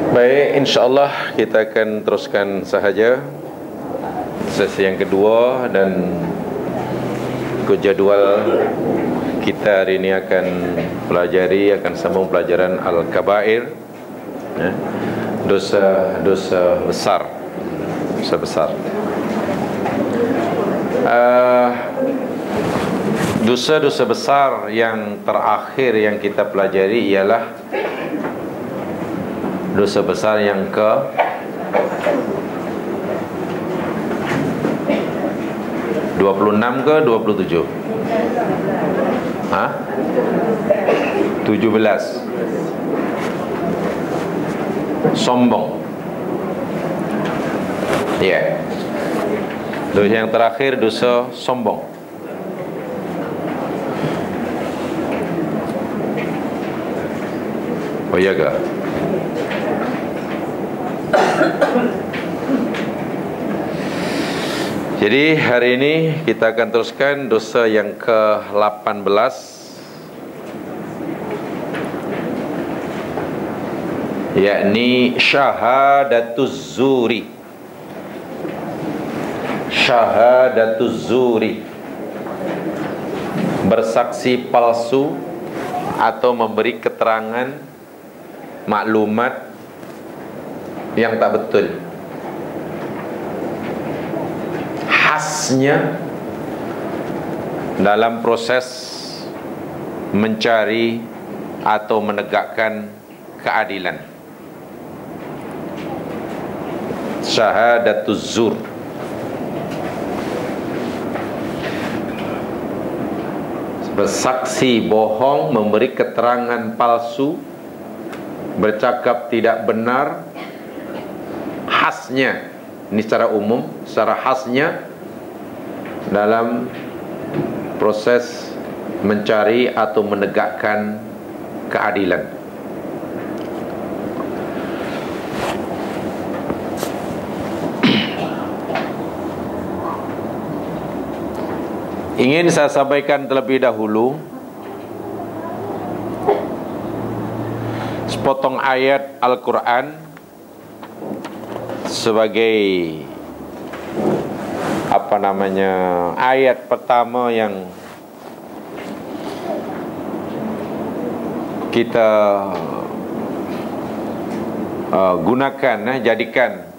Baik, insyaAllah kita akan teruskan sahaja sesi yang kedua, dan ikut jadual kita hari ini akan sambung pelajaran Al-Kabair, ya, dosa besar. Dosa-dosa besar yang terakhir yang kita pelajari ialah dosa besar yang ke 26 ke 27? 17. Sombong. Ya. Dosa yang terakhir dosa sombong. Oh iya ke? Jadi hari ini kita akan teruskan dosa yang ke-18, yakni syahadatuz zuri. Syahadatuz zuri, bersaksi palsu atau memberi keterangan maklumat yang tak betul. Khasnya dalam proses mencari atau menegakkan keadilan. Syahadatuz zur. Bersaksi bohong, memberi keterangan palsu, bercakap tidak benar. Khasnya, ini secara umum, secara khasnya dalam proses mencari atau menegakkan keadilan. Ingin saya sampaikan terlebih dahulu sepotong ayat Al-Quran sebagai ayat pertama yang kita jadikan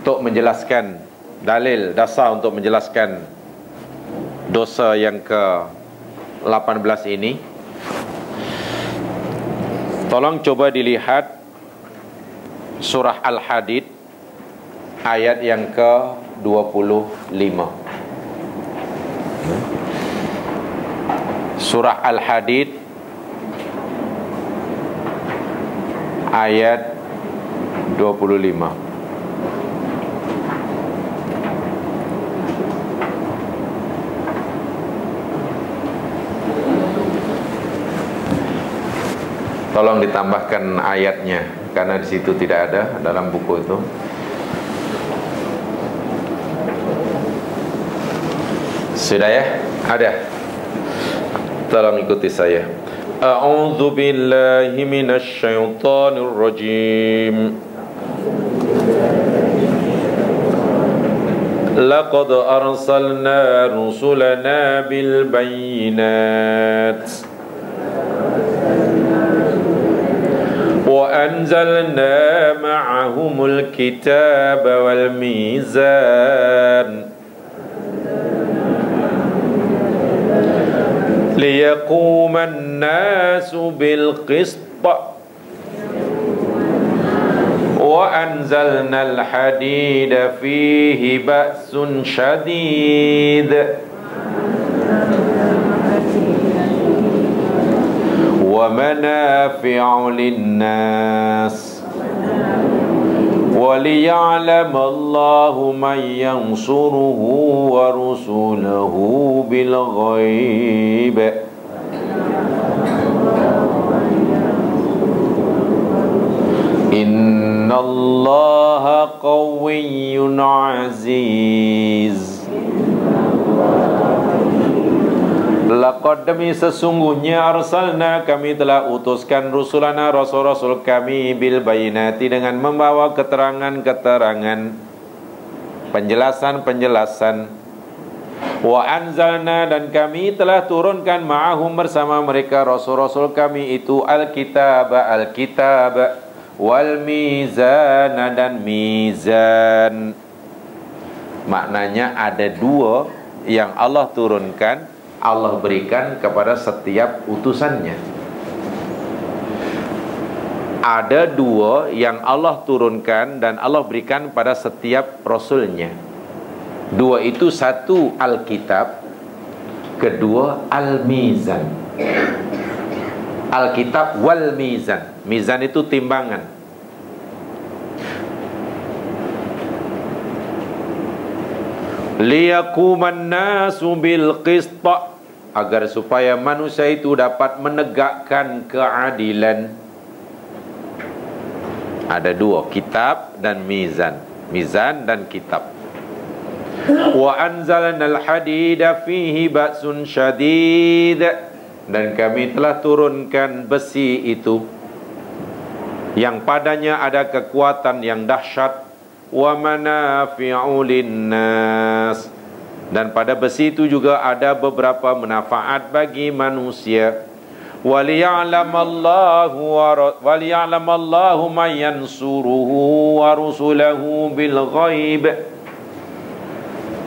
untuk menjelaskan dalil dasar untuk menjelaskan dosa yang ke-18 ini. Tolong coba dilihat surah Al-Hadid ayat yang ke-25. Surah Al-Hadid ayat 25. Tolong ditambahkan ayatnya, karena di situ tidak ada dalam buku itu. Sudah ya? Ada. Tolong ikuti saya. A'udzu billahi minasy syaithanir rajim. Laqad arsalna rusulana bil bayyinat وأنزلنا معهم الكتاب والميزان ليقوم الناس بالقسط وأنزلنا الحديد فيه بأس شديد ومنافع للناس وليعلم الله من ينصره ورسله بالغيب إن الله قوي عزيز Laqad demi sesungguhnya arsalna kami telah utuskan rusulana rasul-rasul kami bil bayinati dengan membawa keterangan-keterangan, penjelasan-penjelasan. Wa anzalna dan kami telah turunkan ma'ahum bersama mereka rasul-rasul kami itu alkitab wal mizan dan mizan. Maknanya ada dua yang Allah turunkan, Allah berikan kepada setiap utusannya. Ada dua yang Allah turunkan dan Allah berikan pada setiap rasulnya. Dua itu, satu Alkitab, kedua Al-Mizan. Alkitab wal Mizan. Mizan itu timbangan. Liyaquman nasu bil qista, agar supaya manusia itu dapat menegakkan keadilan. Ada dua, kitab dan mizan. Mizan dan kitab. Wa anzalnal hadida fihi ba'sun syadid, dan kami telah turunkan besi itu yang padanya ada kekuatan yang dahsyat. Wa manafi'u linnas, dan pada besi itu juga ada beberapa manfaat bagi manusia. Waliya'lamallahu man yansuruhu wa rusulahu bil ghaib,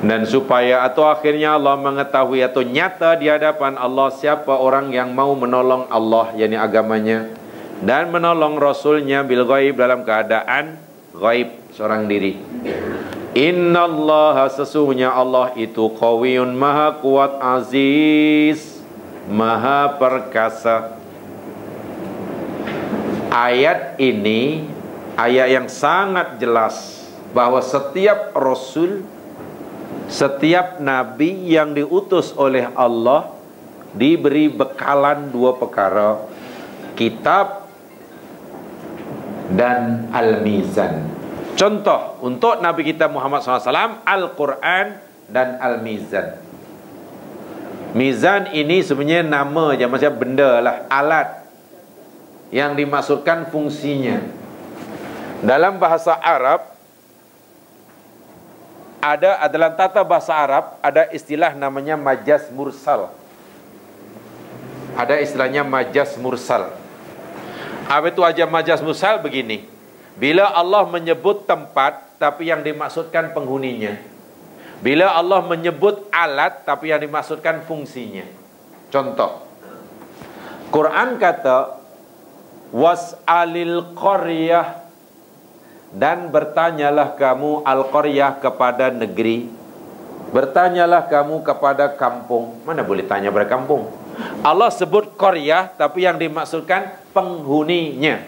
dan supaya atau akhirnya Allah mengetahui atau nyata di hadapan Allah siapa orang yang mau menolong Allah, yakni agamanya, dan menolong Rasulnya bil ghaib, dalam keadaan ghaib, seorang diri. Innallaha, sesungguhnya Allah itu qawiyyun, maha kuat, aziz, maha perkasa. Ayat ini ayat yang sangat jelas bahwa setiap rasul, setiap nabi yang diutus oleh Allah diberi bekalan dua perkara, kitab dan al-mizan. Contoh untuk Nabi kita Muhammad SAW, Al-Quran dan Al-Mizan. Mizan ini sebenarnya nama je, macam benda lah, alat yang dimaksudkan fungsinya. Dalam bahasa Arab dalam tata bahasa Arab ada istilah namanya majaz mursal. Ada istilahnya majaz mursal. Apa itu aja majaz mursal? Begini, bila Allah menyebut tempat tapi yang dimaksudkan penghuninya, bila Allah menyebut alat tapi yang dimaksudkan fungsinya. Contoh, Quran kata was'alil qaryah, dan bertanyalah kamu al-qaryah kepada negeri, bertanyalah kamu kepada kampung. Mana boleh tanya pada kampung? Allah sebut qaryah tapi yang dimaksudkan penghuninya.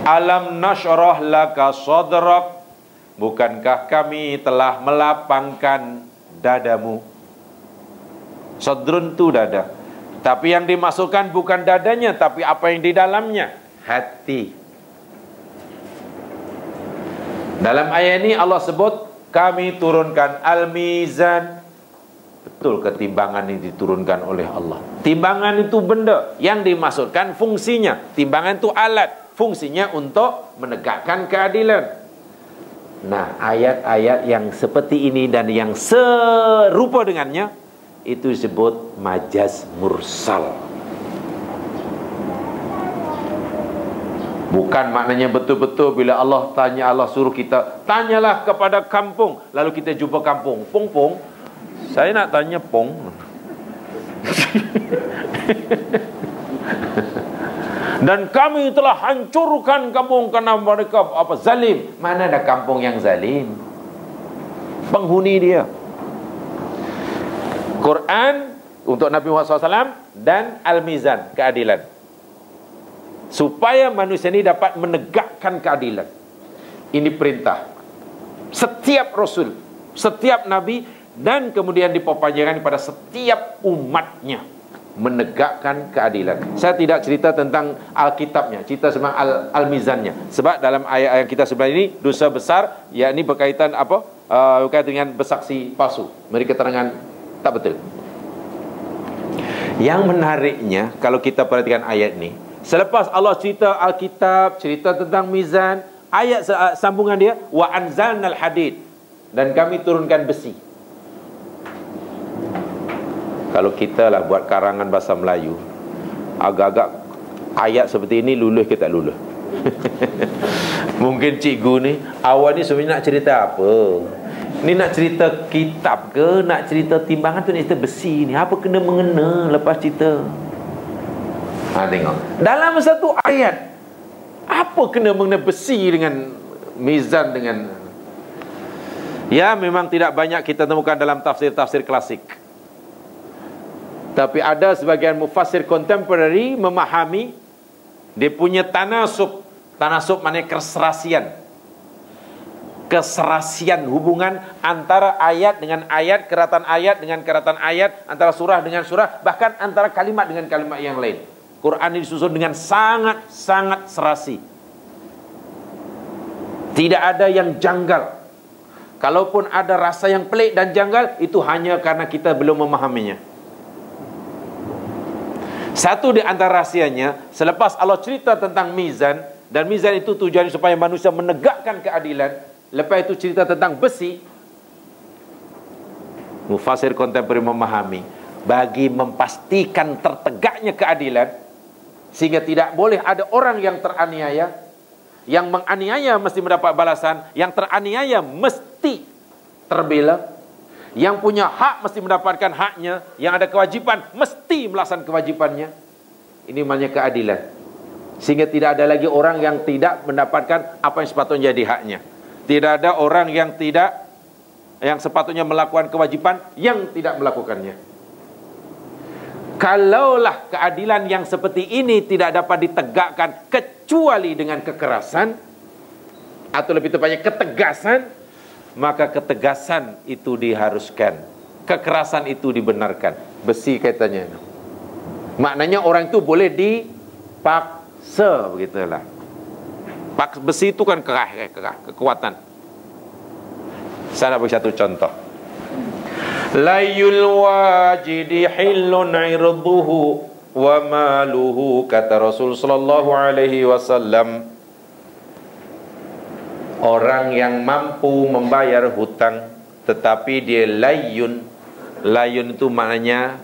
Alam nashrah laka sadrak, bukankah kami telah melapangkan dadamu? Sadrun itu dada, tapi yang dimaksudkan bukan dadanya, tapi apa yang di dalamnya, hati. Dalam ayat ini Allah sebut kami turunkan al-mizan. Betul, ketimbangan ini diturunkan oleh Allah. Timbangan itu benda, yang dimaksudkan fungsinya. Timbangan itu alat, fungsinya untuk menegakkan keadilan. Nah, ayat-ayat yang seperti ini dan yang serupa dengannya itu disebut majaz mursal. Bukan maknanya betul-betul bila Allah tanya, Allah suruh kita tanyalah kepada kampung, lalu kita jumpa kampung. Pong, saya nak tanya Pong. Dan kami telah hancurkan kampung karena mereka zalim. Mana ada kampung yang zalim? Penghuni dia. Quran untuk Nabi Muhammad SAW dan Al-Mizan, keadilan, supaya manusia ini dapat menegakkan keadilan. Ini perintah setiap rasul, setiap nabi, dan kemudian diperpanjangkan pada setiap umatnya, menegakkan keadilan. Saya tidak cerita tentang Alkitabnya, cerita tentang Al-Mizannya. Sebab dalam ayat yang kita sebelah ini, dosa besar, yakni berkaitan apa? berkaitan dengan bersaksi palsu, memberi keterangan tak betul. Yang menariknya, kalau kita perhatikan ayat ni, selepas Allah cerita Alkitab, cerita tentang mizan, ayat sambungan dia, wa anzalnal hadid, dan kami turunkan besi. Kalau kita lah buat karangan bahasa Melayu, agak-agak ayat seperti ini lulus ke tak lulus? Mungkin cikgu ni awal ni sebenarnya nak cerita apa? Ni nak cerita kitab ke, nak cerita timbangan tu, nak cerita besi ni, apa kena mengena lepas cerita? Tengok dalam satu ayat, apa kena mengena besi dengan mizan dengan... Ya, memang tidak banyak kita temukan dalam tafsir-tafsir klasik, tapi ada sebagian mufassir contemporary memahami dia punya tanasub. Tanasub maknanya keserasian. Keserasian hubungan antara ayat dengan ayat, keratan ayat dengan keratan ayat, antara surah dengan surah, bahkan antara kalimat dengan kalimat yang lain. Quran ini disusun dengan sangat-sangat serasi. Tidak ada yang janggal. Kalaupun ada rasa yang pelik dan janggal, itu hanya karena kita belum memahaminya. Satu di antara rahsianya, selepas Allah cerita tentang mizan, dan mizan itu tujuannya supaya manusia menegakkan keadilan, lepas itu cerita tentang besi, mufassir kontemporer memahami, bagi memastikan tertegaknya keadilan, sehingga tidak boleh ada orang yang teraniaya. Yang menganiaya mesti mendapat balasan, yang teraniaya mesti terbela, yang punya hak mesti mendapatkan haknya, yang ada kewajipan mesti melaksanakan kewajipannya. Ini namanya keadilan. Sehingga tidak ada lagi orang yang tidak mendapatkan apa yang sepatutnya jadi haknya. Tidak ada orang yang sepatutnya melakukan kewajipan yang tidak melakukannya. Kalaulah keadilan yang seperti ini tidak dapat ditegakkan kecuali dengan kekerasan, atau lebih tepatnya ketegasan, maka ketegasan itu diharuskan, kekerasan itu dibenarkan. Besi kaitannya. Maknanya orang itu boleh dipaksa, begitulah. Besi itu kan kerah, kekuatan. Saya nak beri satu contoh. Layul wajidi hillun irduhu wa maluhu, kata Rasul sallallahu alaihi wasallam. Orang yang mampu membayar hutang tetapi dia layun. Layun itu maknanya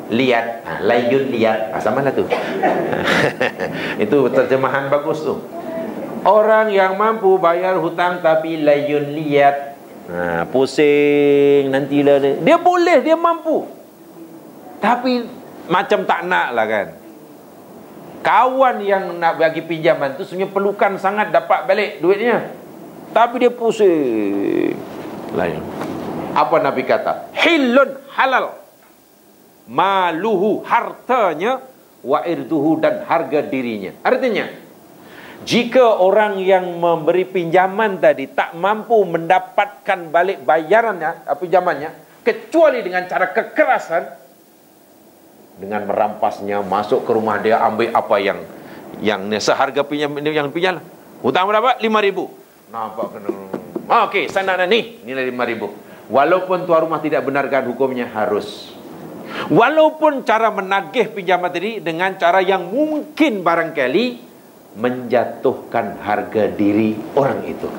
liat. Layun liat. Sama lah tu. Itu terjemahan bagus tu. Orang yang mampu bayar hutang tapi layun liat. Pusing nantilah dia. Dia boleh, dia mampu. Tapi macam tak nak lah kan. Kawan yang nak bagi pinjaman tu sebenarnya perlukan sangat dapat balik duitnya, tapi dia pusing. Lain. Apa Nabi kata? Hillun, halal. Maluhu, hartanya. Wa irduhu, dan harga dirinya. Artinya, jika orang yang memberi pinjaman tadi tak mampu mendapatkan balik bayarannya, pinjamannya, kecuali dengan cara kekerasan, dengan merampasnya, masuk ke rumah dia, ambil apa yang seharga pinjam, yang pinjam. Hutang berapa? 5.000. Nampak kena. Okey, saya nak ni, nilai 5.000. Walaupun tuan rumah tidak benarkan, hukumnya harus. Walaupun cara menagih pinjaman tadi dengan cara yang mungkin barangkali menjatuhkan harga diri orang itu.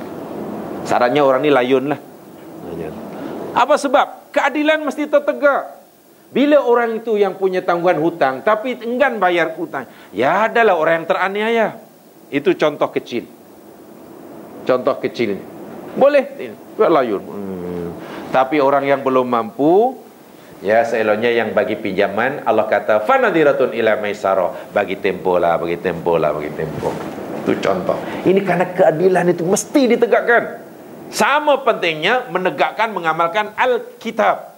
Sarannya orang ni layun lah. Apa sebab? Keadilan mesti tertegak. Bila orang itu yang punya tanggungan hutang tapi enggan bayar hutang, ya adalah orang yang teraniaya. Itu contoh kecil. Contoh kecil. Boleh buat layun. Tapi orang yang belum mampu, ya seeloknya yang bagi pinjaman, Allah kata fanadhiratun ila maisarah, bagi tempoh lah, bagi tempoh lah, bagi tempoh. Itu contoh. Ini karena keadilan itu mesti ditegakkan. Sama pentingnya menegakkan, mengamalkan Alkitab.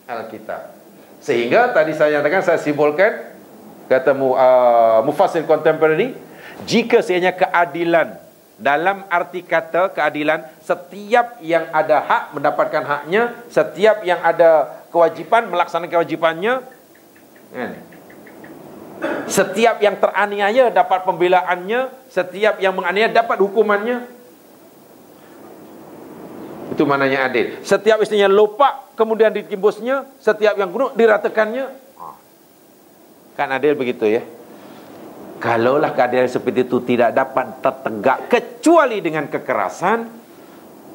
Alkitab. Sehingga tadi saya nyatakan, saya simbolkan, kata mufassir contemporary, jika sebenarnya keadilan dalam arti kata keadilan, setiap yang ada hak mendapatkan haknya, setiap yang ada kewajiban melaksanakan kewajibannya, setiap yang teraniaya dapat pembelaannya, setiap yang menganiaya dapat hukumannya. Itu mananya adil. Setiap istrinya lupa, kemudian ditimbusnya, setiap yang gunung diratakannya. Kan adil begitu ya. Kalaulah keadilan seperti itu tidak dapat tertegak kecuali dengan kekerasan,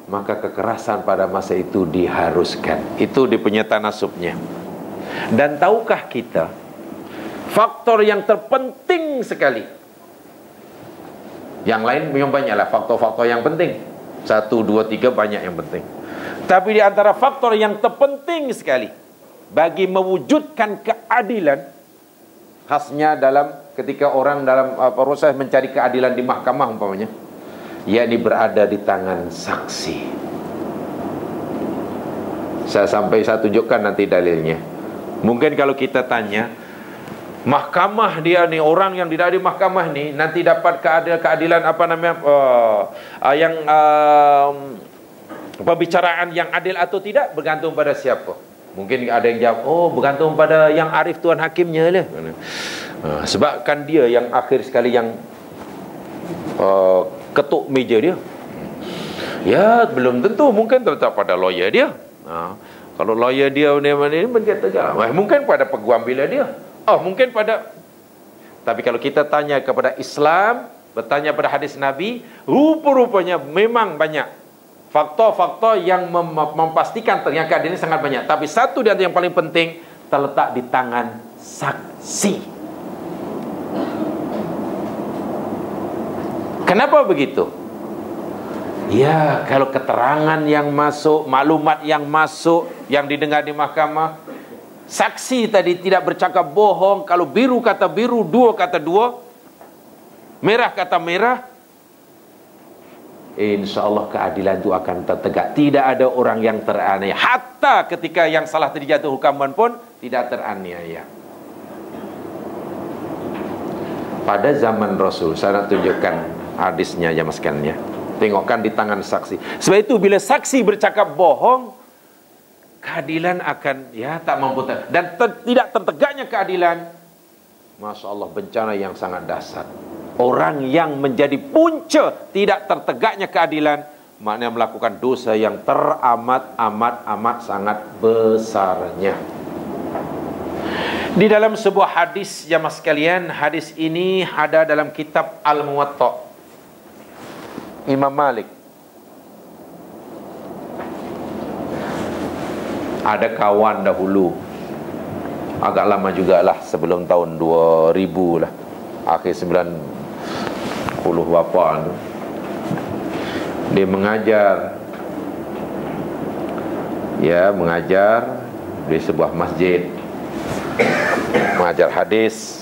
maka kekerasan pada masa itu diharuskan. Itu di penyata nasubnya. Dan tahukah kita faktor yang terpenting sekali? Yang lain memang banyaklah faktor-faktor yang penting. 1, 2, 3 banyak yang penting. Tapi di antara faktor yang terpenting sekali bagi mewujudkan keadilan, khasnya dalam ketika orang dalam proses mencari keadilan di mahkamah umpamanya, yakni berada di tangan saksi. Saya tunjukkan nanti dalilnya. Mungkin kalau kita tanya, mahkamah dia nih, orang yang tidak di mahkamah nih nanti dapat keadilan apa namanya, pembicaraan yang adil atau tidak bergantung pada siapa. Mungkin ada yang jawab, oh bergantung pada yang arif Tuan Hakimnya lah. Sebab kan dia yang akhir sekali yang ketuk meja dia. Ya belum tentu, mungkin terletak pada lawyer dia. Kalau lawyer dia ini mungkin pada peguam bila dia. Mungkin pada. Tapi kalau kita tanya kepada Islam, bertanya pada hadis Nabi, rupa-rupanya memang banyak faktor-faktor yang memastikan ternyata keadilan ini sangat banyak. Tapi satu di antara yang paling penting terletak di tangan saksi. Kenapa begitu? Ya, kalau keterangan yang masuk, maklumat yang masuk, yang didengar di mahkamah, saksi tadi tidak bercakap bohong, kalau biru kata biru, dua kata dua, merah kata merah, insya Allah keadilan itu akan tertegak. Tidak ada orang yang teraniaya. Hatta ketika yang salah terjatuh hukuman pun tidak teraniaya. Pada zaman Rasul, saya nak tunjukkan hadisnya ya maskannya. Tengokkan di tangan saksi. Sebab itu bila saksi bercakap bohong, keadilan akan tak mampu dan tidak tertegaknya keadilan. Masya Allah, bencana yang sangat dahsyat. Orang yang menjadi punca tidak tertegaknya keadilan, maknanya melakukan dosa yang teramat sangat besarnya. Di dalam sebuah hadis jamaah sekalian, hadis ini ada dalam kitab Al-Muwatta Imam Malik. Ada kawan dahulu, agak lama jugalah, sebelum tahun 2000 lah, akhir 90 berapa tu, dia mengajar di sebuah masjid, mengajar hadis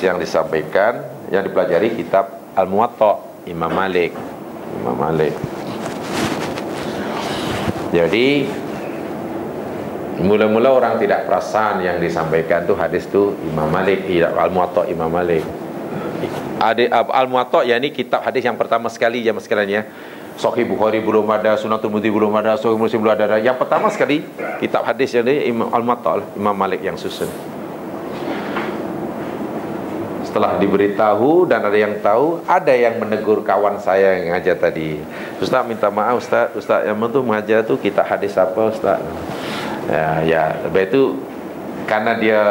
yang disampaikan, yang dipelajari kitab Al-Muwatta Imam Malik. Jadi mula-mula orang tidak perasan yang disampaikan tu hadis tu Imam Malik, Al-Muwatta Imam Malik. Al-Muwatta yakni kitab hadis yang pertama sekali jemaah sekalian ya. Sahih Bukhari belum ada, Sunan Tirmidzi belum ada, Sahih Muslim belum ada. Yang pertama sekali kitab hadis yang Al-Muwatta Imam Malik yang susun. Setelah diberitahu dan ada yang tahu, ada yang menegur kawan saya yang ngajar tadi. Ustaz minta maaf Ustaz yang tu mengajar tu kitab hadis apa Ustaz? Lepas itu karena dia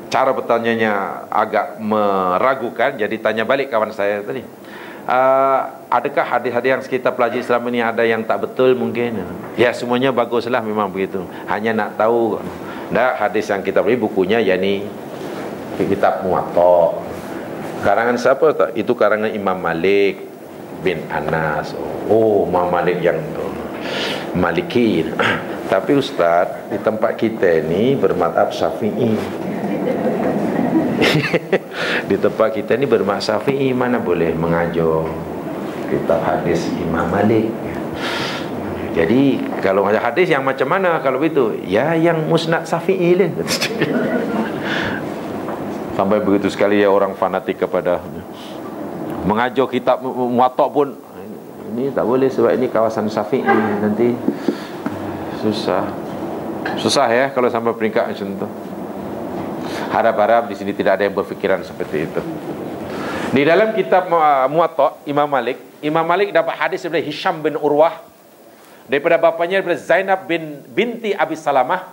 cara bertanyanya agak meragukan, jadi tanya balik kawan saya tadi. Adakah hadis-hadis yang kita pelajari selama ini ada yang tak betul mungkin? Ya semuanya baguslah, memang begitu. Hanya nak tahu hadis yang kita beli bukunya yakni kitab Muwatta. Karangan siapa tak? Itu karangan Imam Malik bin Anas. Imam Malik yang Maliki. Tapi Ustaz, di tempat kita ni bermadhab Syafi'i. Di tempat kita ni bermadhab Syafi'i, mana boleh mengajar kitab hadis Imam Malik. Jadi kalau mengajar hadis yang macam mana kalau begitu? Ya yang musnad Syafi'i lah. Sampai begitu sekali ya orang fanatik kepada mengajar kitab Muwatta pun ini tak boleh sebab ini kawasan Syafi'i, nanti susah ya kalau sampai peringkat macam tu. Harap-harap di sini tidak ada yang berfikiran seperti itu. Di dalam kitab Muwatta Imam Malik dapat hadis dari Hisham bin Urwah Daripada bapaknya daripada Zainab binti Abi Salamah,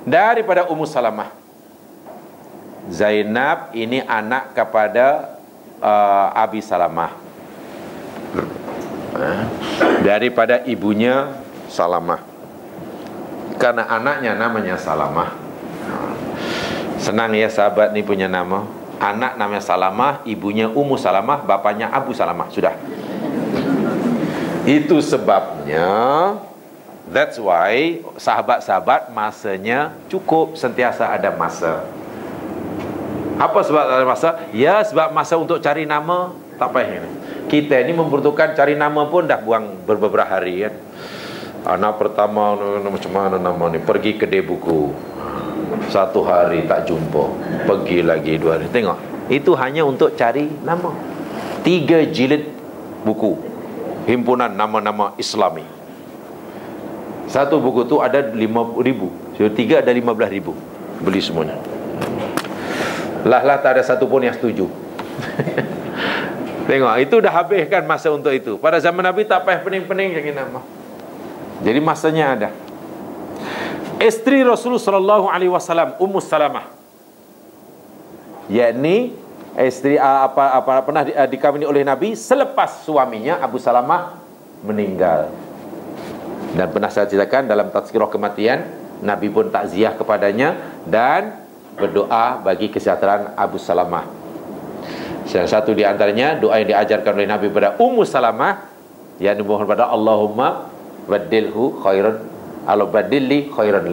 daripada Ummu Salamah. Zainab ini anak kepada Abi Salamah, daripada ibunya Salamah, karena anaknya namanya Salamah. Senang ya sahabat ni punya nama. Anak namanya Salamah, ibunya Ummu Salamah, bapaknya Abu Salamah. Sudah. Itu sebabnya, that's why sahabat-sahabat masanya cukup, sentiasa ada masa. Apa sebab ada masa? Ya sebab masa untuk cari nama tak payah. Kita ini membutuhkan cari nama pun dah buang beberapa hari kan. Anak pertama macam mana nama ni? Pergi kedai buku, 1 hari tak jumpa, pergi lagi 2 hari. Tengok, itu hanya untuk cari nama. 3 jilid buku himpunan nama-nama Islami. Satu buku tu ada 5,000, so 3 ada 15,000. Beli semuanya. Lah tak ada satu pun yang setuju. Tengok, itu dah habiskan masa untuk itu. Pada zaman Nabi tak payah pening-pening cari nama. Jadi masanya ada. Isteri Rasulullah sallallahu alaihi wasallam, Ummu Salamah, yakni isteri pernah dikawini oleh Nabi selepas suaminya Abu Salamah meninggal. Dan pernah saya ceritakan dalam tazkirah kematian, Nabi pun takziah kepadanya dan berdoa bagi kesejahteraan Abu Salamah. Salah satu di antaranya doa yang diajarkan oleh Nabi kepada Ummu Salamah, yang dimohon kepada Allahumma badilhu khairan, Allah badilli khairan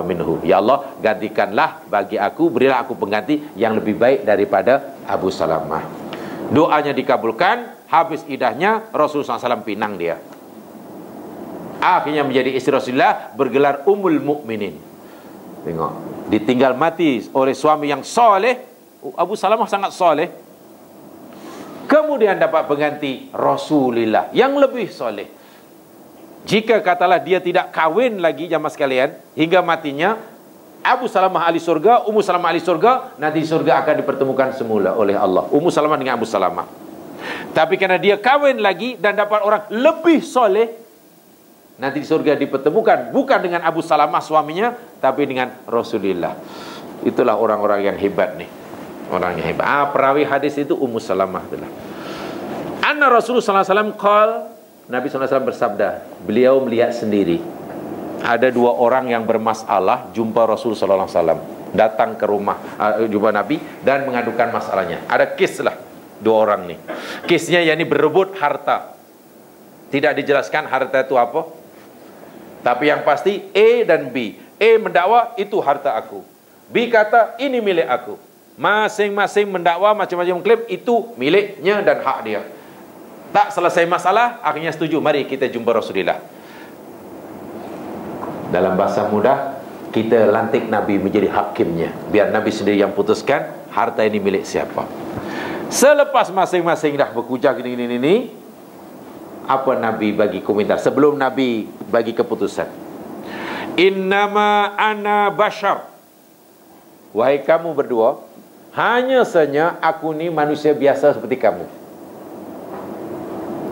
minhu. Ya Allah, gantikanlah bagi aku, berilah aku pengganti yang lebih baik daripada Abu Salamah. Doanya dikabulkan, habis idahnya Rasulullah SAW pinang dia. Akhirnya menjadi istri Rasulullah, bergelar Ummul Mukminin. Tengok, ditinggal mati oleh suami yang soleh. Abu Salamah sangat soleh. Kemudian dapat pengganti Rasulullah yang lebih soleh. Jika katalah dia tidak kahwin lagi jamaah sekalian hingga matinya, Abu Salamah ahli surga, Ummu Salamah ahli surga, nanti surga akan dipertemukan semula oleh Allah, Ummu Salamah dengan Abu Salamah. Tapi karena dia kahwin lagi dan dapat orang lebih soleh, nanti di surga dipertemukan bukan dengan Abu Salamah suaminya, tapi dengan Rasulullah. Itulah orang-orang yang hebat nih. Orang yang hebat. Perawi hadis itu Ummu Salamah itulah. Anna Rasulullah sallallahu alaihi wasallam qala, Nabi SAW bersabda, beliau melihat sendiri ada 2 orang yang bermasalah jumpa Rasulullah SAW, datang ke rumah jumpa Nabi dan mengadukan masalahnya. Ada kes lah 2 orang ni. Kesnya yakni berebut harta. Tidak dijelaskan harta itu apa, tapi yang pasti A dan B. A mendakwa itu harta aku, B kata ini milik aku. Masing-masing mendakwa, macam-macam klaim itu miliknya dan hak dia. Tak selesai masalah, akhirnya setuju, mari kita jumpa Rasulullah. Dalam bahasa mudah, kita lantik Nabi menjadi hakimnya, biar Nabi sendiri yang putuskan harta ini milik siapa. Selepas masing-masing dah berkujah gini-gini, apa Nabi bagi komentar sebelum Nabi bagi keputusan? Innama ana bashar, wahai kamu berdua, hanya saja aku ni manusia biasa seperti kamu.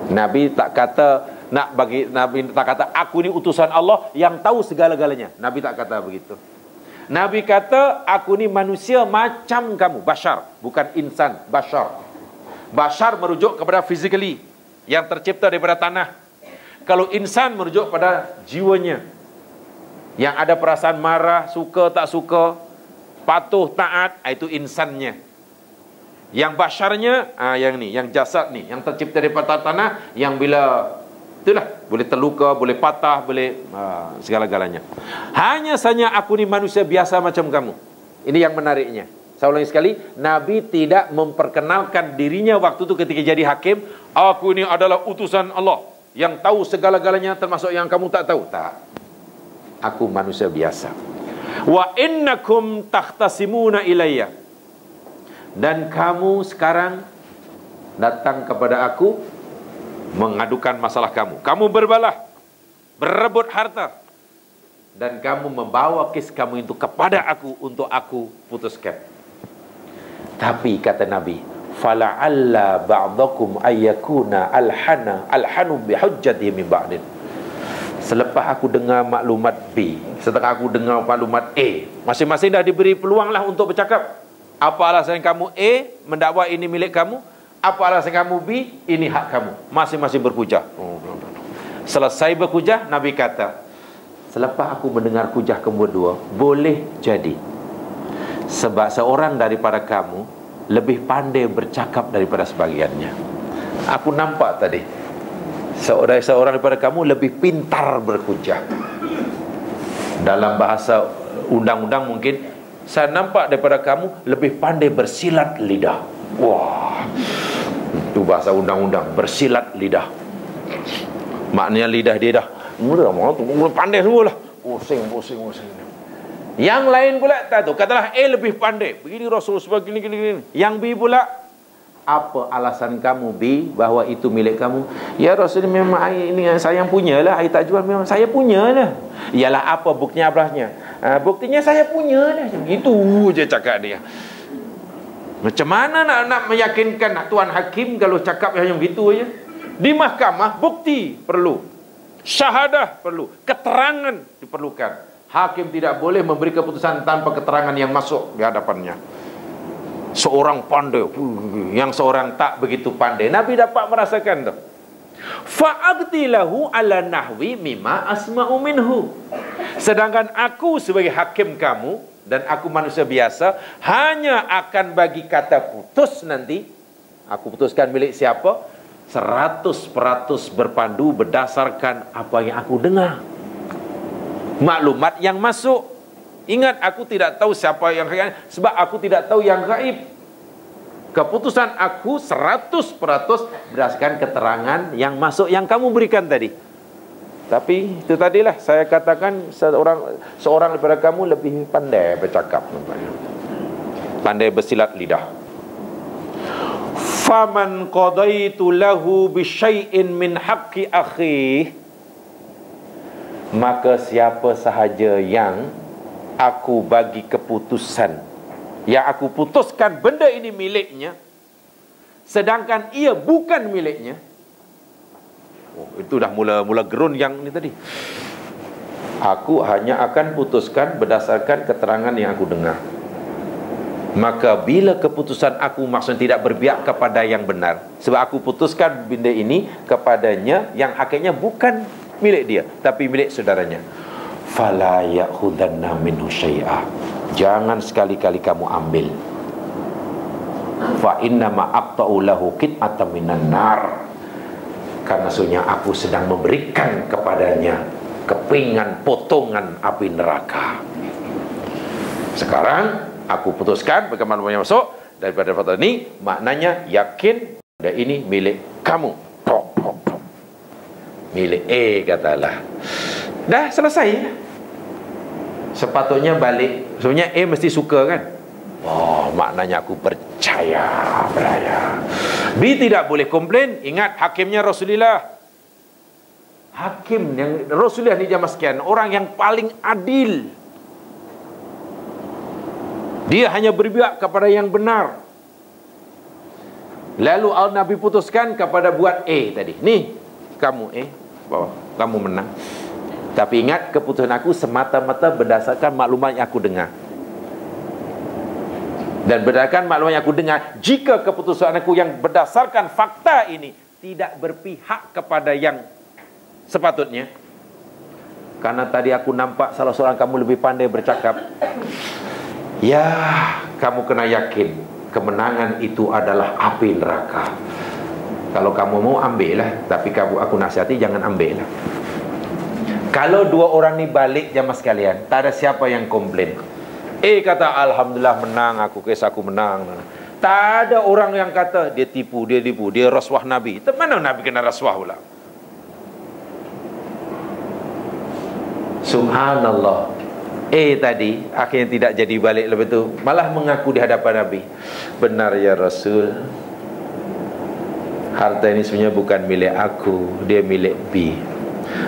Nabi tak kata Nabi tak kata aku ni utusan Allah yang tahu segala-galanya. Nabi tak kata begitu. Nabi kata aku ni manusia macam kamu, bashar, bukan insan, bashar. Bashar merujuk kepada physically, yang tercipta daripada tanah. Kalau insan merujuk pada jiwanya, yang ada perasaan marah, suka tak suka, patuh taat, itu insannya. Yang basharnya, yang ni, yang jasad ni, yang tercipta daripada tanah, yang bila itulah boleh terluka, boleh patah, boleh segala-galanya. Hanya saja aku ni manusia biasa macam kamu. Ini yang menariknya. Saya ulangi sekali, Nabi tidak memperkenalkan dirinya waktu itu ketika jadi hakim, aku ini adalah utusan Allah yang tahu segala-galanya termasuk yang kamu tak tahu. Tak. Aku manusia biasa. Wa innakum takhtasimuna ilayya, dan kamu sekarang datang kepada aku mengadukan masalah kamu. Kamu berbalah, berebut harta, dan kamu membawa kes kamu itu kepada aku untuk aku putuskan. Tapi kata Nabi, fala'alla ba'dakum ayyakuna alhanu bihujjatihi min ba'din. Selepas aku dengar maklumat B, setelah aku dengar maklumat A, masing-masing dah diberi peluang lah untuk bercakap. Apa alasan kamu A mendakwa ini milik kamu? Apa alasan kamu B, ini hak kamu? Masing-masing berhujah. Selesai berhujah, Nabi kata, selepas aku mendengar hujah kedua, boleh jadi sebab seorang daripada kamu lebih pandai bercakap daripada sebagiannya. Aku nampak tadi seorang daripada kamu lebih pintar berhujah. Dalam bahasa undang-undang mungkin, saya nampak daripada kamu lebih pandai bersilat lidah. Wah, itu bahasa undang-undang, bersilat lidah. Maknanya lidah dia dah pandai semua lah. Pusing. Yang lain pula tak tahu, katalah A lebih pandai, begini Rasul sebagini gini. Yang B pula, apa alasan kamu B bahawa itu milik kamu? Ya Rasul, memang ini saya yang punya lah, saya tak jual, memang saya punya lah. Ialah apa buktinya abrahnya? Buktinya saya punya lah. Itu je cakap dia. Macam mana nak meyakinkan Tuan Hakim kalau cakap yang begitu aja? Di mahkamah bukti perlu, syahadah perlu, keterangan diperlukan. Hakim tidak boleh memberi keputusan tanpa keterangan yang masuk di hadapannya. Seorang pandai, yang seorang tak begitu pandai. Nabi dapat merasakan tu. Fa'aqtilahu ala nahwi mimma asma'u minhu. Sedangkan aku sebagai hakim kamu dan aku manusia biasa hanya akan bagi kata putus nanti. Aku putuskan milik siapa 100% berpandu berdasarkan apa yang aku dengar, maklumat yang masuk. Ingat, aku tidak tahu siapa yang gaib, sebab aku tidak tahu yang gaib. Keputusan aku 100% berdasarkan keterangan yang masuk yang kamu berikan tadi. Tapi itu tadilah saya katakan, seorang daripada kamu lebih pandai bercakap, pandai bersilat lidah. Faman qadaitu lahu bisyai'in min haqqi akhi, maka siapa sahaja yang aku bagi keputusan, yang aku putuskan benda ini miliknya, sedangkan ia bukan miliknya. Itu dah mula gerun yang ni tadi. Aku hanya akan putuskan berdasarkan keterangan yang aku dengar. Maka bila keputusan aku maksudnya tidak berpihak kepada yang benar, sebab aku putuskan benda ini kepadanya yang hakikatnya bukan milik dia tapi milik saudaranya, fala ya'khudanna minhu syai'a, jangan sekali-kali kamu ambil. Fa inna ma aqta'u lahu qit'atan minan nar, karena sesungguhnya aku sedang memberikan kepadanya kepingan potongan api neraka. Sekarang aku putuskan bagaimana yang masuk daripada fatwa ini, maknanya yakin benda ini milik kamu. Milik A katalah. Dah selesai. Sepatutnya balik. Sebenarnya A mesti suka kan? Oh, maknanya aku percaya. B tidak boleh komplain. Ingat, hakimnya Rasulullah. Hakim yang Rasulullah ni zaman sekian, orang yang paling adil. Dia hanya berpihak kepada yang benar. Lalu Nabi putuskan kepada buat A tadi. Ni, kamu A, bawa, kamu menang. Tapi ingat, keputusan aku semata-mata berdasarkan maklumat yang aku dengar. Dan berdasarkan maklumat yang aku dengar, jika keputusan aku yang berdasarkan fakta ini tidak berpihak kepada yang sepatutnya, karena tadi aku nampak salah seorang kamu lebih pandai bercakap, ya, kamu kena yakin kemenangan itu adalah api neraka. Kalau kamu mau ambil lah, tapi aku nasihati jangan ambil lah. Kalau dua orang ni balik jamaah sekalian, tak ada siapa yang komplain. Kata alhamdulillah menang aku, kes aku menang. Tak ada orang yang kata dia tipu, dia rasuah Nabi. Mana Nabi kena rasuah pula? Subhanallah. Tadi akhirnya tidak jadi balik lepas tu, malah mengaku di hadapan Nabi, benar ya Rasul, harta ini sebenarnya bukan milik aku, dia milik B.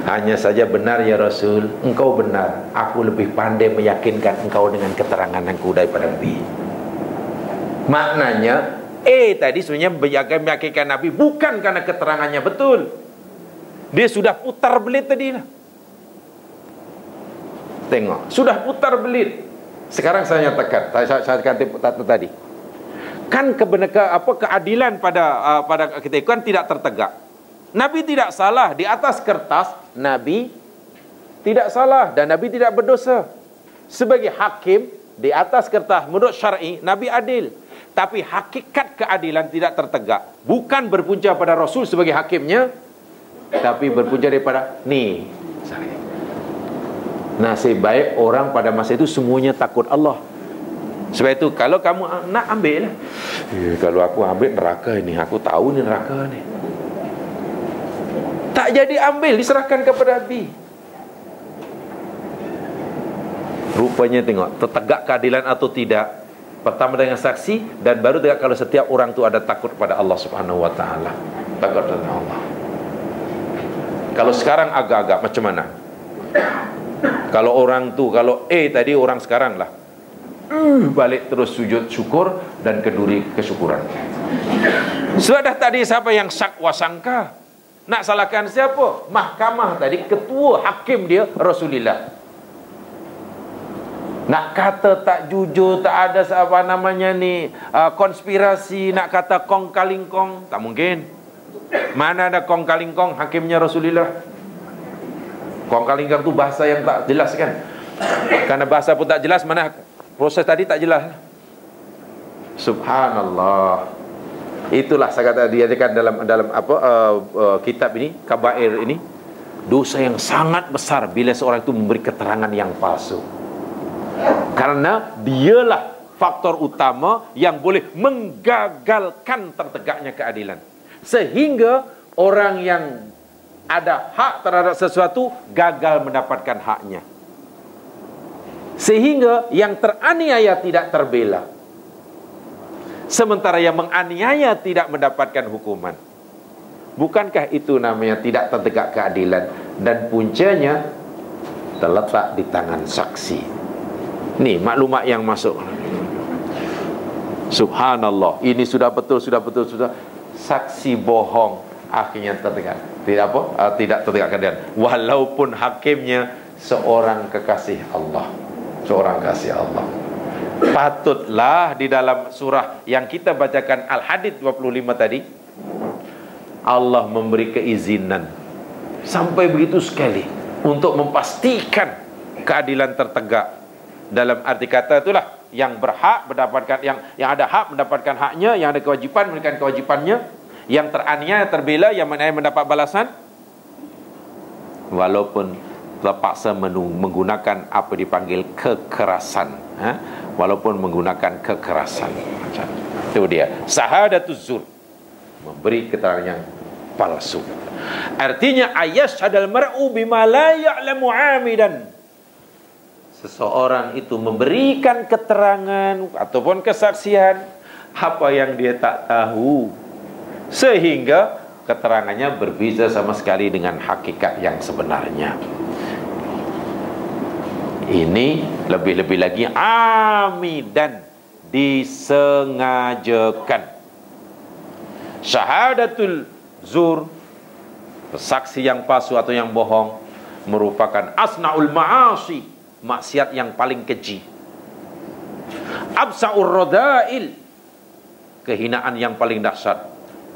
Hanya saja benar ya Rasul, engkau benar, aku lebih pandai meyakinkan engkau dengan keterangan aku daripada B. Maknanya tadi sebenarnya meyakinkan Nabi bukan karena keterangannya betul. Dia sudah putar belit tadi lah. Tengok, sudah putar belit. Sekarang saya nyatakan, saya katakan tadi. Kan keadilan pada kita kan tidak tertegak. Nabi tidak salah di atas kertas, Nabi tidak salah dan Nabi tidak berdosa. Sebagai hakim di atas kertas menurut syar'i Nabi adil. Tapi hakikat keadilan tidak tertegak. Bukan berpunca pada Rasul sebagai hakimnya, tapi berpunca daripada nasib baik orang pada masa itu semuanya takut Allah. Sebab itu kalau kamu nak ambil lah, kalau aku ambil neraka ini, aku tahu ni neraka ni, tak jadi ambil, diserahkan kepada Nabi. Rupanya tengok, tertegak keadilan atau tidak, pertama dengan saksi, dan baru tegak kalau setiap orang tu ada takut pada Allah Subhanahu Wa Taala, takut pada Allah. Kalau sekarang agak-agak macam mana? Kalau orang tu, kalau tadi orang sekarang lah, balik terus sujud syukur dan kenduri kesyukuran. Sudah tadi siapa yang syakwa sangka? Nak salahkan siapa? Mahkamah tadi, ketua hakim dia Rasulullah. Nak kata tak jujur, tak ada apa namanya ni, konspirasi, nak kata kong kaling kong, tak mungkin. Mana ada kong kaling kong hakimnya Rasulullah? Kong kaling kong tu bahasa yang tak jelas kan? Karena bahasa pun tak jelas, mana proses tadi tak jelas. Subhanallah. Itulah saya kata dia kan dalam kitab ini, Kabair ini, dosa yang sangat besar bila seorang itu memberi keterangan yang palsu. Karena dialah faktor utama yang boleh menggagalkan tertegaknya keadilan. Sehingga orang yang ada hak terhadap sesuatu gagal mendapatkan haknya. Sehingga yang teraniaya tidak terbela, sementara yang menganiaya tidak mendapatkan hukuman. Bukankah itu namanya tidak tertegak keadilan? Dan puncanya terletak di tangan saksi. Ni maklumat yang masuk. Subhanallah. Ini sudah betul. Saksi bohong akhirnya tertegak. Tidak tertegak keadilan. Walaupun hakimnya seorang kekasih Allah. Seorang kasih Allah. Patutlah di dalam surah yang kita bacakan Al-Hadid 25 tadi, Allah memberi keizinan sampai begitu sekali untuk memastikan keadilan tertegak. Dalam arti kata itulah yang berhak mendapatkan, yang ada hak mendapatkan haknya, yang ada kewajipan memberikan kewajipannya, yang teraniaya terbela, yang mana mendapat balasan, walaupun terpaksa menggunakan apa dipanggil kekerasan, walaupun menggunakan kekerasan. Itu dia syahadatuz zur, memberi keterangan yang palsu. Artinya ayasyhadal mar'u bima la ya'lamu 'amidan. Seseorang itu memberikan keterangan ataupun kesaksian apa yang dia tak tahu, sehingga keterangannya berbeza sama sekali dengan hakikat yang sebenarnya. Ini lebih-lebih lagi amidan, disengajakan. Syahadatul zur, saksi yang palsu atau yang bohong, merupakan asnaul ma'asi, maksiat yang paling keji. Absa'ur radail, kehinaan yang paling dahsyat.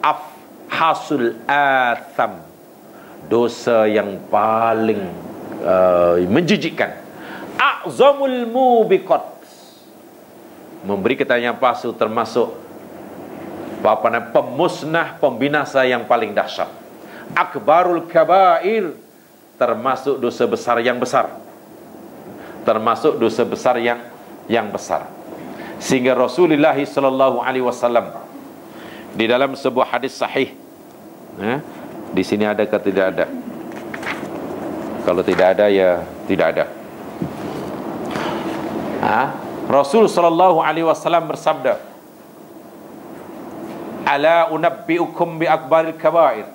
Afhasul atham, dosa yang paling menjijikkan. A'zamul mubiqat, memberi keterangan yang palsu termasuk pemusnah, pembinasa yang paling dahsyat. Akbarul kabair, termasuk dosa besar yang besar, termasuk dosa besar yang besar. Sehingga Rasulullah sallallahu alaihi wasallam di dalam sebuah hadis sahih, di sini ada atau tidak ada? Kalau tidak ada ya tidak ada. Rasul sallallahu alaihi wasallam bersabda, "Ala unabbiukum bi akbaril kabair."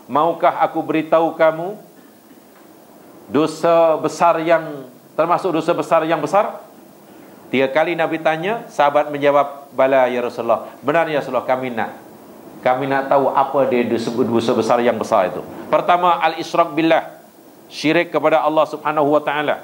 Maukah aku beritahu kamu dosa besar yang termasuk dosa besar yang besar? 3 kali Nabi tanya, sahabat menjawab, bala ya Rasulullah. Benar ya Rasulullah, kami nak tahu apa dia disebut dosa besar yang besar itu. Pertama, al-isyrak billah, syirik kepada Allah Subhanahu wa taala.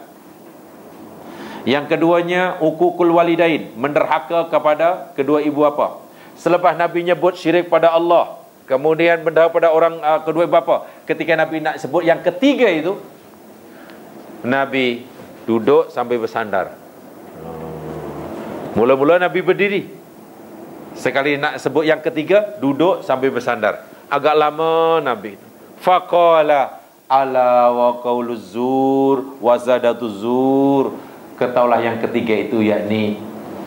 Yang keduanya, uququl walidain, menderhaka kepada kedua ibu bapa. Selepas Nabi nyebut syirik pada Allah, kemudian menderhaka pada orang kedua ibu bapa, ketika Nabi nak sebut yang ketiga itu, Nabi duduk sambil bersandar. Mula-mula Nabi berdiri. Sekali nak sebut yang ketiga, duduk sambil bersandar. Agak lama Nabi. Faqala ala wa qauluz zur wa zadatuz zur. Ketahuilah yang ketiga itu yakni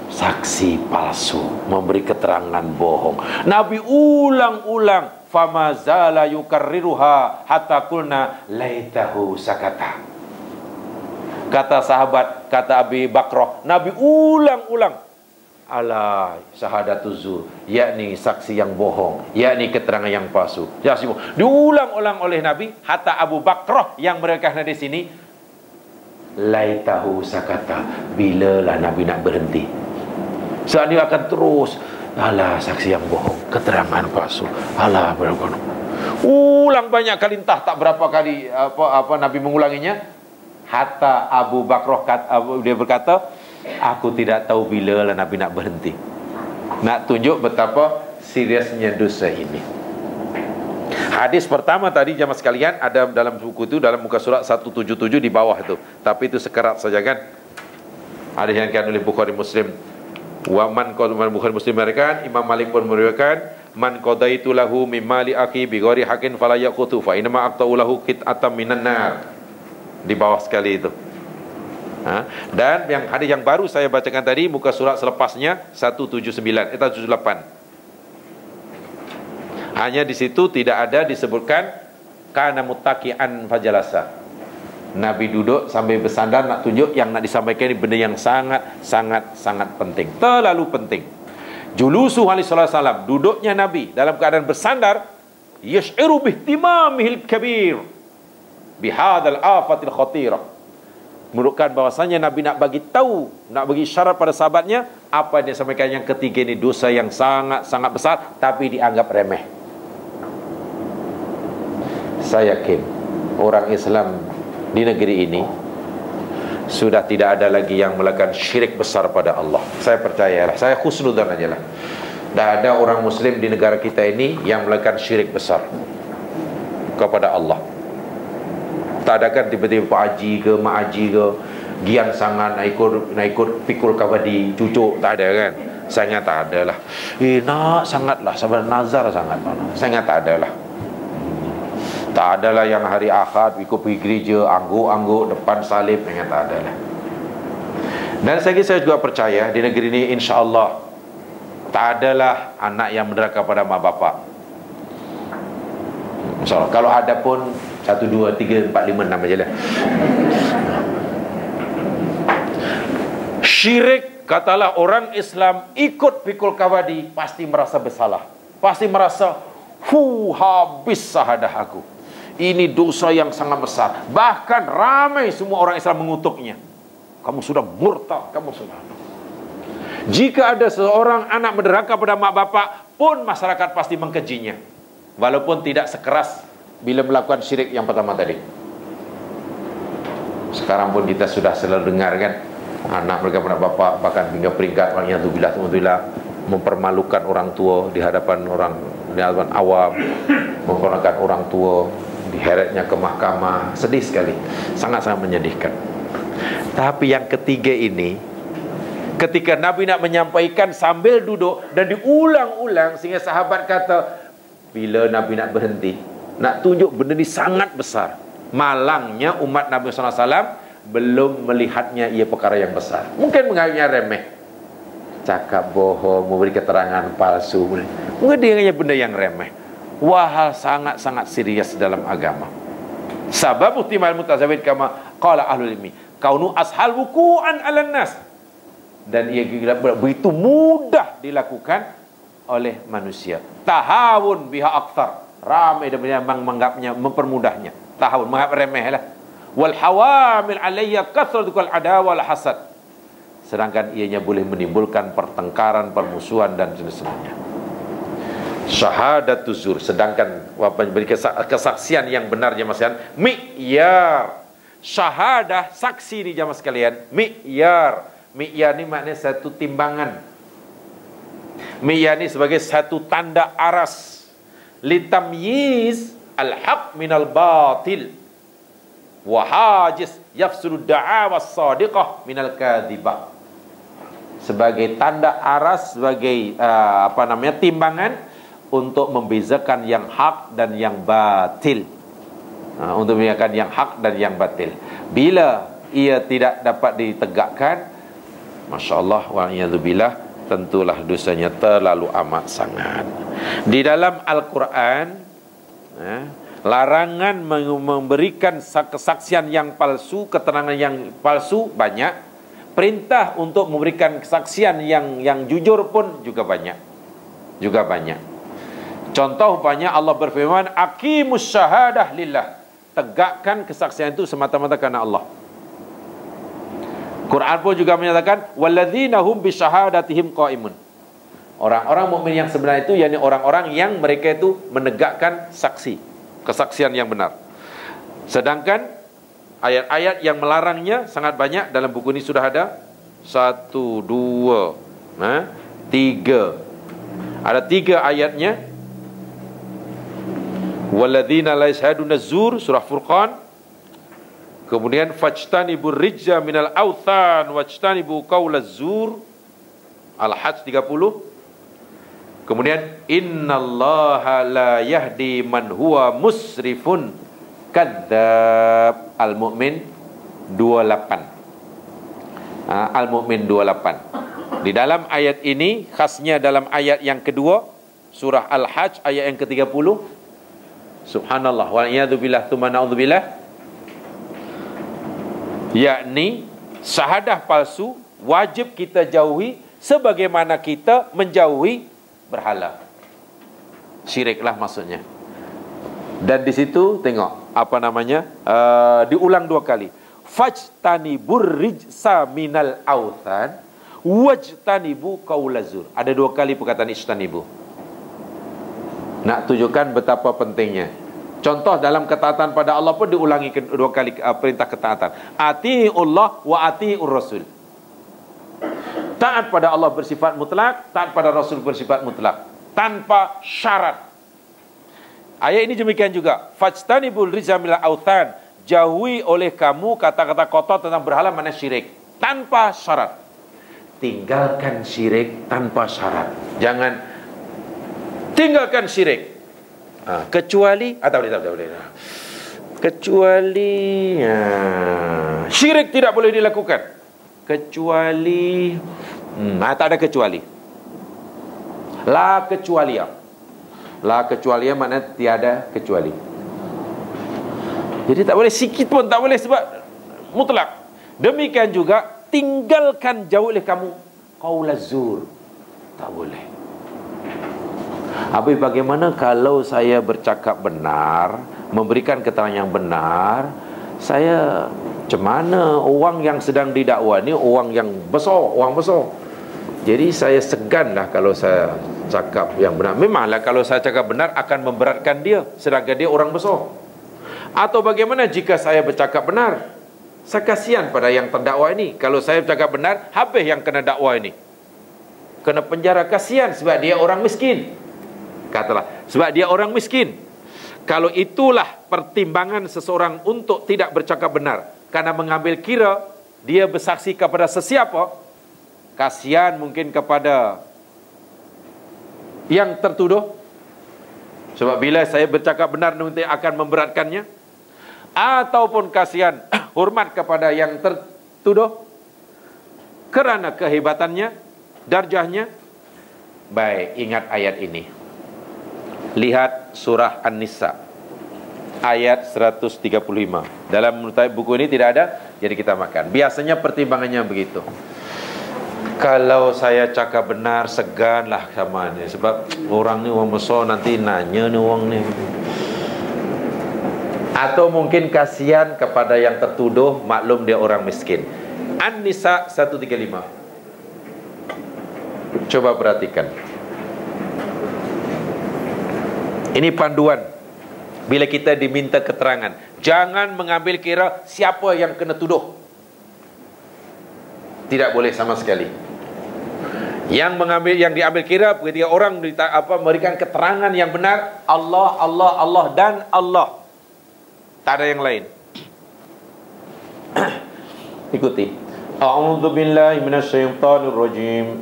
saksi palsu, memberi keterangan bohong. Nabi ulang-ulang, fama zala yukarriruha hatta qulna laitahu sakata. Kata sahabat, kata Abi Bakrah, Nabi ulang-ulang, ala syahadatuz zur, yakni saksi yang bohong, yakni keterangan yang palsu. Diulang-ulang oleh Nabi, hatta Abu Bakrah yang merekahnya di sini, laitahu sakata, bilalah Nabi nak berhenti. Saat dia akan terus, ala saksi yang bohong, keterangan palsu, ala berapa. Ulang banyak kali, entah tak berapa kali apa Nabi mengulanginya. Hatta Abu Bakrah dia berkata, aku tidak tahu bila lah Nabi nak berhenti. Nak tunjuk betapa seriusnya dosa ini. Hadis pertama tadi jamaah sekalian ada dalam buku itu, dalam muka surat 177 di bawah itu. Tapi itu sekerat saja kan. Hadis yang diangkat oleh Bukhari Muslim. Wa man qala Bukhari Muslim meriwayatkan, Imam Malik pun meriwayatkan, man qadaitu lahu mimma li akhi bi ghairi haqqin fala yaqutu fa inna ma aqta'u lahu qit'atan minan nar. Di bawah sekali itu. Dan yang hadis yang baru saya bacakan tadi, muka surat selepasnya 179, 178. Hanya di situ tidak ada disebutkan kana muttaqian fajalasa. Nabi duduk sambil bersandar, nak tunjuk yang nak disampaikan ini benda yang sangat penting. Terlalu penting. Julusu alaihi wasallam, duduknya Nabi dalam keadaan bersandar, yash'iru bihtimamihil kabir bihadal afatil khatirah, menunjukkan bahwasanya Nabi nak bagi tahu, nak bagi syarat pada sahabatnya apa yang dia sampaikan yang ketiga ini dosa yang sangat besar tapi dianggap remeh. Saya yakin orang Islam di negeri ini sudah tidak ada lagi yang melakukan syirik besar pada Allah. Saya percayalah, saya husnudzan aja lah. Tidak ada orang Muslim di negara kita ini yang melakukan syirik besar kepada Allah. Tak ada kan tiba-tiba Pak Haji ke Mak Haji ke gian sangat nak ikut pikul kabadi cucuk, tak ada kan. Saya tak ada lah. Nak sangat lah, sabar nazar sangat. Saya tak ada lah. Tak ada lah yang hari Ahad ikut pergi gereja angguk-angguk depan salib, saya tak ada lah. Dan saya juga percaya di negeri ini insya-Allah tak adalah anak yang menderaka pada mak bapak. InsyaAllah. Kalau ada pun 1, 2, 3, 4, 5, 6 aja lah. Syirik, katalah orang Islam ikut pikul kawadi pasti merasa bersalah, pasti merasa habis sahadah aku, ini dosa yang sangat besar. Bahkan ramai semua orang Islam mengutuknya, kamu sudah murtad, kamu sudah. Jika ada seorang anak menderhaka pada mak bapak pun masyarakat pasti mengkejinya, walaupun tidak sekeras bila melakukan syirik yang pertama tadi. Sekarang pun kita sudah selalu dengar kan, anak mereka pada bapak bahkan hingga peringkat alhamdulillah mempermalukan orang tua di hadapan awam, mempermalukan orang tua, diheretnya ke mahkamah. Sedih sekali, sangat-sangat menyedihkan. Tapi yang ketiga ini, ketika Nabi nak menyampaikan sambil duduk dan diulang-ulang sehingga sahabat kata, bila Nabi nak berhenti, nak tunjuk benda ni sangat besar. Malangnya umat Nabi SAW belum melihatnya ia perkara yang besar. Mungkin menganggapnya remeh, cakap bohong, memberi keterangan palsu, mungkin dia ingatnya benda yang remeh. Wahal sangat-sangat serius dalam agama. Sabab ihtimal mutazawid kama qala ahlul ilmi, kaunu ashal wuku'an 'alan nas. Dan ia begitu mudah dilakukan oleh manusia. Tahawun biha akthar, ramai dan menganggapnya, mempermudahnya. Tahawun, menganggap remeh lah. Wal hawamil alayya kathratukal adawa wal hasad. sedangkan ianya boleh menimbulkan pertengkaran, permusuhan dan seterusnya. Syahadatuz zur, sedangkan kesaksian yang benar jemaah sekalian, mi'yar. Syahadah, saksi ni jemaah sekalian, mi'yar. Mi'yar ni maknanya satu timbangan. Mi'yar ni sebagai satu tanda aras litamyiz al-haq minal batil wa hajiz yafsulu da'awa as-sadiqah minal kadhibah. Sebagai tanda aras, sebagai timbangan untuk membezakan yang hak dan yang batil. Untuk membezakan yang hak dan yang batil. Bila ia tidak dapat ditegakkan, masya-Allah wa'iyadzubillah, tentulah dosanya terlalu amat sangat. Di dalam Al-Quran, larangan memberikan kesaksian yang palsu, keterangan yang palsu banyak. Perintah untuk memberikan kesaksian yang jujur pun juga banyak. Contoh banyak, Allah berfirman, aqimus syahadah lillah. Tegakkan kesaksian itu semata-mata karena Allah. Quran pun juga menyatakan, walladzina hum bisyahadatihim qaimun. Orang-orang mukmin yang sebenar itu, yakni orang-orang yang mereka itu menegakkan kesaksian yang benar. Sedangkan ayat-ayat yang melarangnya sangat banyak. Dalam buku ini sudah ada 1, 2, 3. Ada 3 ayatnya. Walladzina la yashhaduna zur, surah Furqan. Kemudian fajtanibur rijza minal authan wajtanibu qaulaz zur, Al-Hajj 30. Kemudian innallaha la yahdi man huwa musrifun kadzdzab, Al-Mu'min 28. Al-Mu'min 28. Di dalam ayat ini, khasnya dalam ayat yang kedua, surah Al-Hajj ayat yang ke-30. Subhanallah wa'iyadzubillah tsumma na'udzubillah, yakni syahadah palsu wajib kita jauhi sebagaimana kita menjauhi berhala. Syiriklah maksudnya. Dan di situ tengok diulang 2 kali. Fajtanibur rijsa minal authan wajtanibu qaulazur. Ada 2 kali perkataan ijtanibu. Nak tunjukkan betapa pentingnya. Contoh dalam ketaatan pada Allah pun diulangi 2 kali perintah ketaatan. Atiiullah wa atiiur rasul. Taat pada Allah bersifat mutlak, taat pada Rasul bersifat mutlak, tanpa syarat. Ayat ini demikian juga. Fajtanibul rijsa minal authan. Jauhi oleh kamu kata-kata kotor tentang berhala, mana syirik, tanpa syarat. Tinggalkan syirik tanpa syarat. Jangan tinggalkan syirik kecuali syirik tidak boleh dilakukan kecuali tak ada kecuali. La kecualian maknanya tiada kecuali. Jadi tak boleh sikit pun, tak boleh, sebab mutlak. Demikian juga tinggalkan jauh oleh kamu qaulaz zur, tak boleh. Habis bagaimana kalau saya bercakap benar, memberikan keterangan yang benar, saya macam mana orang yang sedang didakwa ni orang besar. Jadi saya seganlah kalau saya cakap yang benar. Memanglah kalau saya cakap benar akan memberatkan dia, sedangkan dia orang besar. Atau bagaimana jika saya bercakap benar, saya kasihan pada yang terdakwa ini. Kalau saya bercakap benar, habis yang kena dakwa ini, kena penjara, kasihan sebab dia orang miskin. Katalah, sebab dia orang miskin. Kalau itulah pertimbangan seseorang untuk tidak bercakap benar, karena mengambil kira dia bersaksi kepada sesiapa, kasihan mungkin kepada yang tertuduh, sebab bila saya bercakap benar nanti akan memberatkannya. Ataupun kasihan hormat kepada yang tertuduh kerana kehebatannya, darjahnya. Baik, ingat ayat ini. Lihat surah An-Nisa ayat 135. Dalam buku ini tidak ada, jadi kita makan. Biasanya pertimbangannya begitu. Kalau saya cakap benar, seganlah sama ni, sebab orang ni orang besar, nanti nanya ni orang ni. Atau mungkin kasihan kepada yang tertuduh, maklum dia orang miskin. An-Nisa 135. Coba perhatikan. Ini panduan bila kita diminta keterangan. Jangan mengambil kira siapa yang kena tuduh. Tidak boleh sama sekali. Yang diambil kira ketika orang memberikan keterangan yang benar, Allah, Allah, Allah dan Allah. Tak ada yang lain. Ikuti. A'udzu billahi minasyaitonir rajim.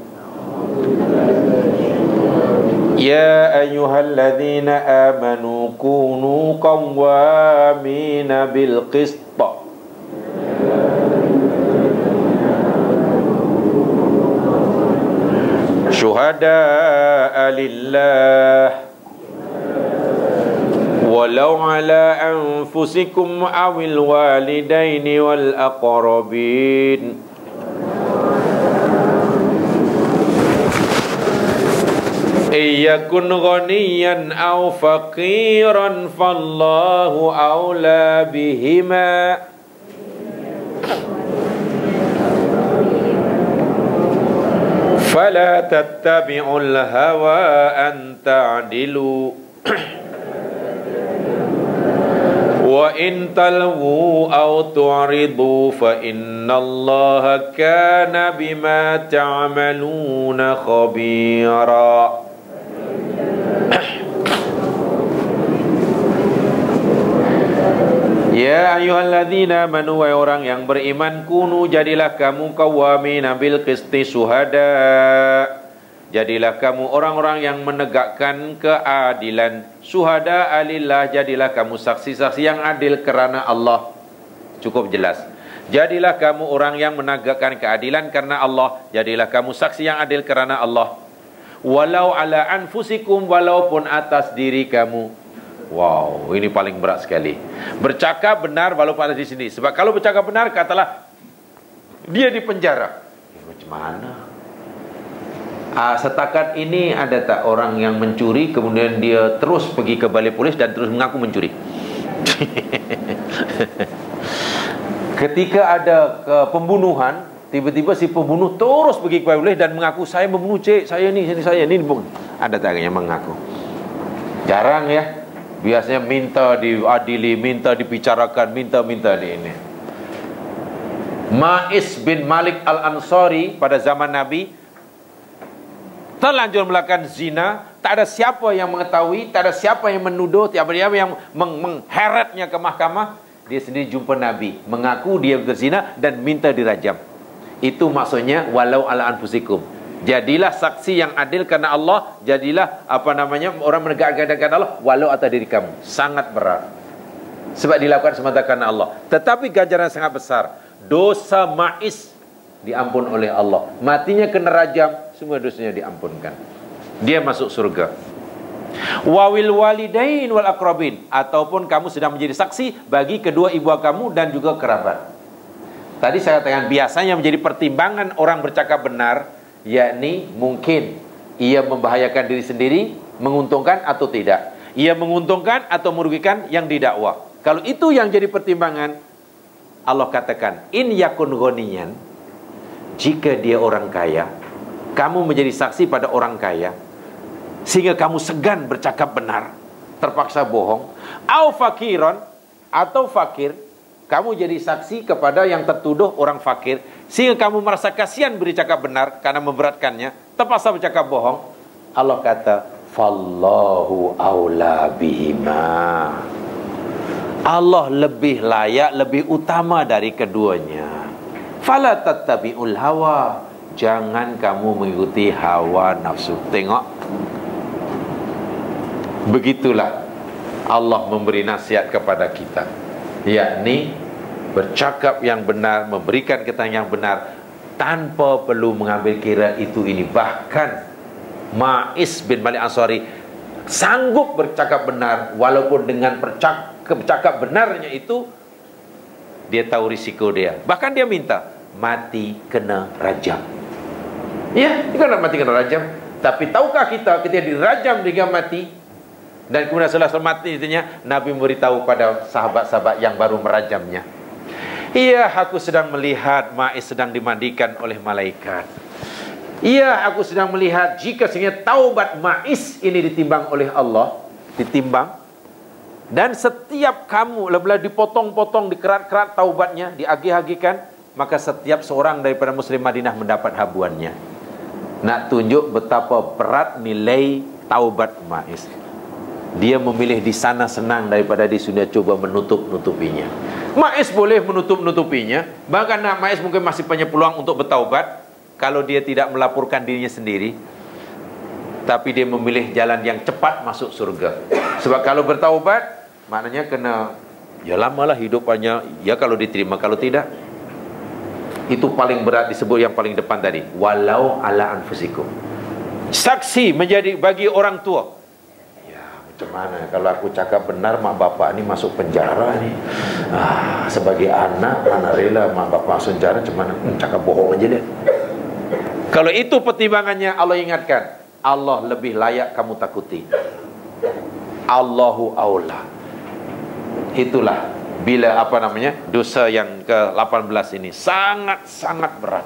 Ya ayyuhalladzina amanu kunu qawwamina bil qist. Syuhada'a lillah walau ala anfusikum awil walidaini wal aqrabin iyakun ghaniyan aw faqiran fallahu awla bihima fala tattabi'ul hawa an ta'dilu wa in talwu aw tu'ridu fa innallaha kana bima ta'maluna khabira. Ya ayyuhalladzina amanu, wahai orang yang beriman, kunu jadilah kamu qawwamina bil qisti syuhada. Jadilah kamu orang-orang yang menegakkan keadilan. Syuhada alillah, jadilah kamu saksi-saksi yang adil kerana Allah. Cukup jelas. Jadilah kamu orang yang menegakkan keadilan karena Allah. Jadilah kamu saksi yang adil kerana Allah. Walau ala anfusikum, walaupun atas diri kamu. Wow, ini paling berat sekali. Bercakap benar walaupun ada di sini. Sebab kalau bercakap benar, katalah dia di penjara. Macam mana? Setakat ini ada tak orang yang mencuri, kemudian dia terus pergi ke balai polis dan terus mengaku mencuri? Ketika ada pembunuhan, tiba-tiba si pembunuh terus pergi ke balai polis dan mengaku, saya membunuh cik, saya ni. Ada tak yang mengaku? Jarang ya. Biasanya minta diadili, minta dibicarakan, minta di ini. Ma'is bin Malik al-Ansari pada zaman Nabi terlanjur melakukan zina. Tak ada siapa yang mengetahui, tak ada siapa yang menuduh, tiada yang mengheretnya ke mahkamah. Dia sendiri jumpa Nabi, mengaku dia berzina dan minta dirajam. Itu maksudnya walau ala anfusikum. Jadilah saksi yang adil karena Allah. Jadilah orang menegakkan Allah walau atas diri kamu. Sangat berat. Sebab dilakukan semata karena Allah. Tetapi ganjaran sangat besar. Dosa Ma'is diampun oleh Allah. Matinya kena rajam, semua dosanya diampunkan. Dia masuk surga. Wawil walidain wal aqrabin, ataupun kamu sedang menjadi saksi bagi kedua ibu kamu dan juga kerabat. Tadi saya katakan biasanya menjadi pertimbangan orang bercakap benar, yakni mungkin ia membahayakan diri sendiri, menguntungkan atau tidak. Ia menguntungkan atau merugikan yang didakwa. Kalau itu yang jadi pertimbangan, Allah katakan, in yakun ghaniyan, jika dia orang kaya, kamu menjadi saksi pada orang kaya, sehingga kamu segan bercakap benar, terpaksa bohong. Au fakiron, atau fakir, kamu jadi saksi kepada yang tertuduh orang fakir, sehingga kamu merasa kasihan bercakap benar karena memberatkannya, terpaksa bercakap bohong. Allah kata, fallahu aula bihima. Allah lebih layak, lebih utama dari keduanya. Fala tattabi'ul hawa, jangan kamu mengikuti hawa nafsu. Tengok, begitulah Allah memberi nasihat kepada kita, yakni bercakap yang benar, memberikan keterangan yang benar tanpa perlu mengambil kira itu ini. Bahkan Ma'is bin Malik Ansari sanggup bercakap benar, walaupun dengan bercakap benarnya itu dia tahu risiko dia. Bahkan dia minta mati kena rajam. Ya, dia nak mati kena rajam. Tapi tahukah kita ketika dirajam hingga mati dan kemudian setelah mati, Nabi memberitahu pada sahabat-sahabat yang baru merajamnya, Iya, aku sedang melihat Maiz sedang dimandikan oleh malaikat. Iya, aku sedang melihat jika sebenarnya taubat Maiz ini ditimbang oleh Allah, ditimbang, dan setiap kamu lelah dipotong-potong, dikerat-kerat taubatnya, diagih-agihkan, maka setiap seorang daripada Muslim Madinah mendapat habuannya. Nak tunjuk betapa berat nilai taubat Maiz. Dia memilih di sana senang daripada di sini coba menutup-nutupinya. Maiz boleh menutup-nutupinya. Bahkan Maiz mungkin masih punya peluang untuk bertaubat kalau dia tidak melaporkan dirinya sendiri. Tapi dia memilih jalan yang cepat masuk surga. Sebab kalau bertaubat, maknanya kena, ya lamalah hidupannya. Ya kalau diterima, kalau tidak, itu paling berat disebut yang paling depan tadi. Walau ala anfusikum. Saksi menjadi bagi orang tua. Macam mana kalau aku cakap benar, mak bapak ni masuk penjara ni. Sebagai anak, mana rela mak bapak masuk penjara, macam mana? Cakap bohong aja dia. Kalau itu pertimbangannya, Allah ingatkan, Allah lebih layak kamu takuti. Allahu aula. Itulah bila dosa yang ke-18 ini sangat-sangat berat.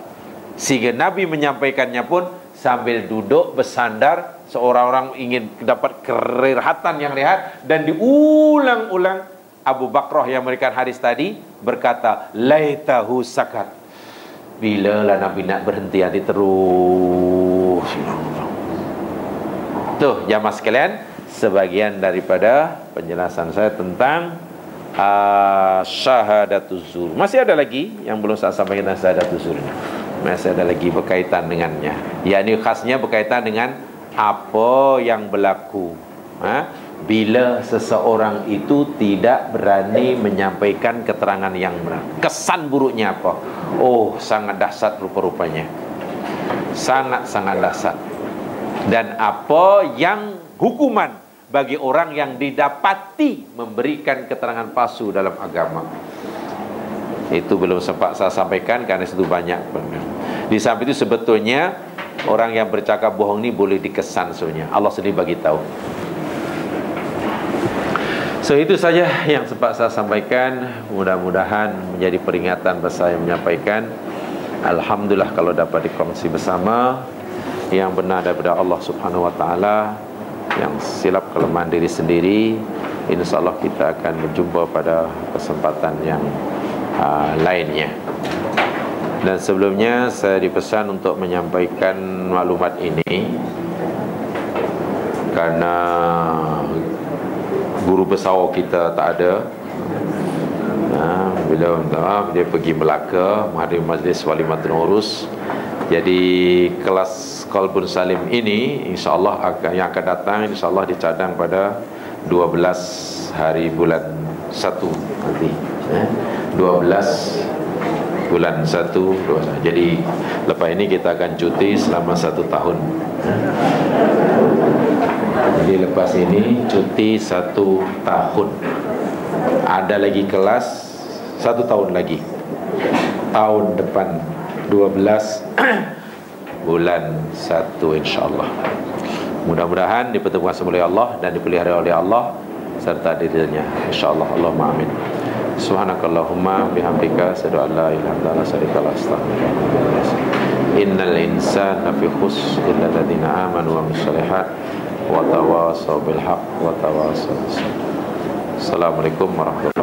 Sehingga Nabi menyampaikannya pun sambil duduk bersandar, seorang-orang ingin dapat kerehatan yang rehat, dan diulang-ulang. Abu Bakrah yang memberikan hadis tadi berkata, laitahu sakat. Bila lah Nabi nak berhenti, hati terus. Tuh jamaah sekalian, sebagian daripada penjelasan saya tentang syahadatul zur. Masih ada lagi yang belum saya sampaikan tentang syahadatul zur. Masih ada lagi berkaitan dengannya. Yakni khasnya berkaitan dengan apa yang berlaku bila seseorang itu tidak berani menyampaikan keterangan yang benar. Kesan buruknya apa? Oh, sangat dahsyat rupa-rupanya. Sangat-sangat dahsyat. Dan apa yang hukuman bagi orang yang didapati memberikan keterangan palsu dalam agama. Itu belum sempat saya sampaikan karena itu banyak. Di samping itu sebetulnya orang yang bercakap bohong ini boleh dikesan sebenarnya. Allah sendiri bagi tahu. So itu saja yang sempat saya sampaikan. Mudah-mudahan menjadi peringatan bagi saya menyampaikan. Alhamdulillah kalau dapat dikongsi bersama. Yang benar daripada Allah Subhanahu Wa Taala, yang silap kelemahan diri sendiri, InsyaAllah kita akan berjumpa pada kesempatan yang lainnya. Dan sebelumnya saya dipesan untuk menyampaikan maklumat ini karena guru besar kita tak ada. Bila dia pergi Melaka menghadiri majlis walimatul urus. Jadi kelas Qalbun Salim ini insyaAllah yang akan datang insyaAllah dicadang pada 12 hari bulan 1 nanti 12 bulan 1 2. Jadi lepas ini kita akan cuti selama 1 tahun. Jadi lepas ini cuti 1 tahun. Ada lagi kelas 1 tahun lagi. Tahun depan 12 bulan 1 insyaAllah. Mudah-mudahan dipertemukan oleh Allah dan dipelihara oleh Allah serta dirinya insyaAllah. Allahumma amin. Subhanakallahumma bihamdika asyhadu an la ilaha illa anta astaghfiruka wa atubu. Innal insana fi khusr illa alladziina aamanu wa amilus shalihaat wa tawassaw bil haqq wa tawassaw bis sabr. Assalamualaikum warahmatullahi wabarakatuh.